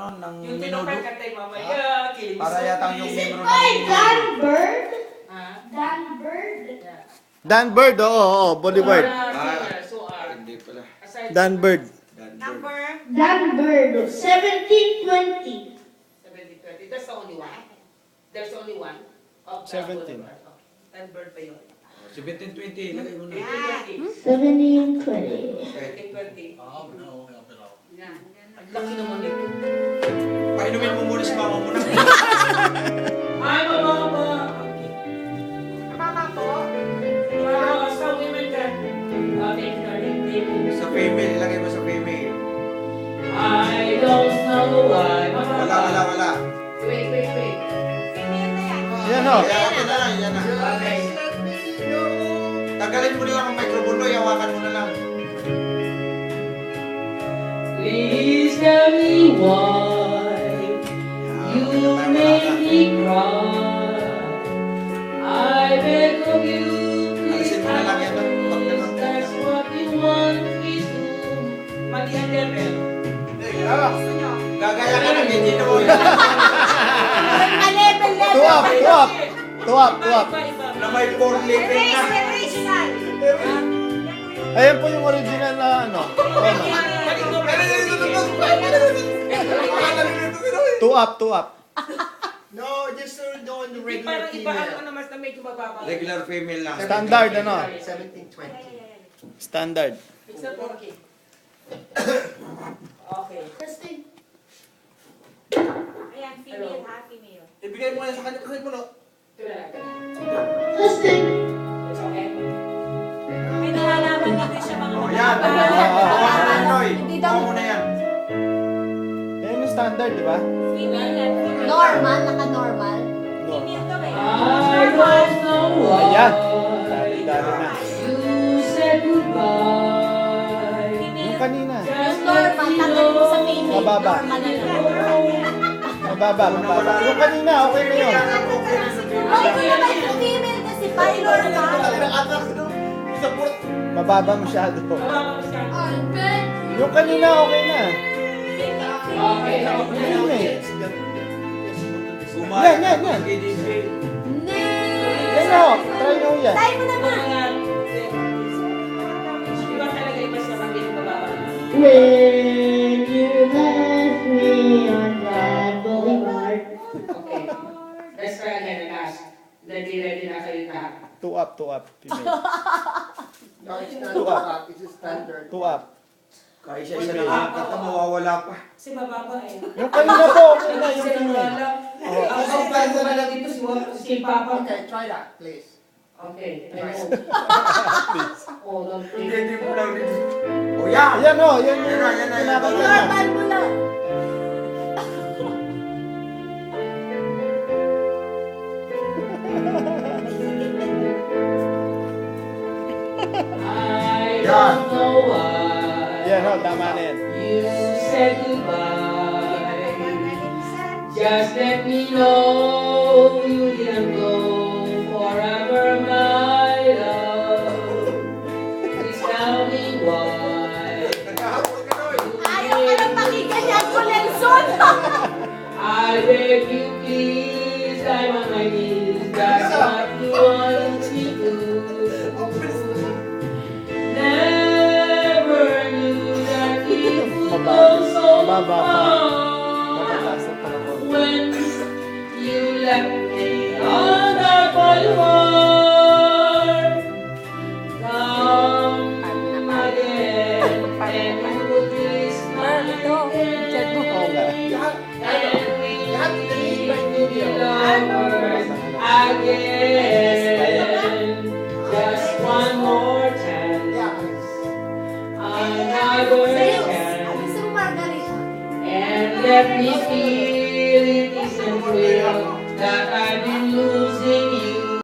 ng Yung minudo. tinupad ka tayo mamaya. Para yatang yung membro Ay, ng Dan Bird? Ha? Dan Bird? Yeah. Dan Bird, oo, Boulevard. Hindi pala. Dan Bird. Number Dan Bird, 1720. 70-20. That's the only one. There's only one. Of the 17. Boulevard. Dan Bird pa yun. 1720, lagay mo na. 18-20. 1720. 18-20. Yan. Ang laki naman nito. Painumin mo muna si mama mo na. Ay, mama! Mama po. Sa women ka. Thank you. Sa female, ilagay mo sa female. I don't know why. Wala. Wait. Female na yan. Yan o. Yan na lang, yan na. Okay. Tanggalin mo na lang ang microphone mo, hawakan mo na lang. Please tell me why you make me cry. I beg of you, please Alisin mo na lang yan. please, that's what you want me to. Mali ang level. Gagaya ka ng hindi mo. Ka-level. Tuwap. Iba. Na may 4 living na. Original. Ayan po yung original na ano. Tuwap. No, just doing the Hindi regular parang iba ang female. ano mas na medyo mababa. Regular female lang. Standard, ano? 1720. Standard. It's a 4K. Okay. Testing. Ayan, female ha, female. Ibigay mo yan sa kanya. Kasi mo no. Ito na lang. Testing. It's okay. May nalalaman natin siya mga O yan. Hawakan mo na, Noy. Hawakan mo na yan. Ayan yung standard, di ba? Female yan. Normal, naka-normal. Female to eh. I don't know why Ayan. Dali na. you said goodbye. Yung kanina. Yung normal, tanggalin mo sa female. Mababa. Normal na lang. Mababa. Yung kanina, okay na yun. Ay, hindi naman yung female kasi pa, normal. Mababa masyado. Albert. Yung kanina, okay na. Okay. Yun eh. Bumaya Yan. ka ng KDP. Yan o. Try nyo yan. Try mo naman. Iba talaga iba siya pag hindi mababa. When you left me on that boulevard. Okay. Let's try again and ask. Ready na kayo lahat. Tuwap. Female. No, it's not up. It's a standard. Tuwap. Kaya siya nakakata ka, mawawala pa. Kasi mababa eh. Yung kanina po, okay na. Yung female. Ang kapal ko pala dito si Papa. Okay, try that, please. Okay. Hold on, please. Hindi mo lang rin. O yan! Ayan o. Yan yung Yan na. kinakanta niya. Normal mo lang. I don't know why. Yan o. Tama na yan. You said goodbye. Just let me know you didn't go forever, my love. Please tell me why. Nagkahapon ka, Noy. Ayaw ka na pakinggan yan ko, Nelson. I beg you, please, I'm on my knees. That's what you want me to. Never knew that it would go so Mababa pa. far. Mababa sa panahon. When you left me on the boulevard, come again and you will kiss my hand. Oo nga. And we will be lovers again. Just one more chance, another chance. Gusto mo margarita? And let me feel it isn't real that I've been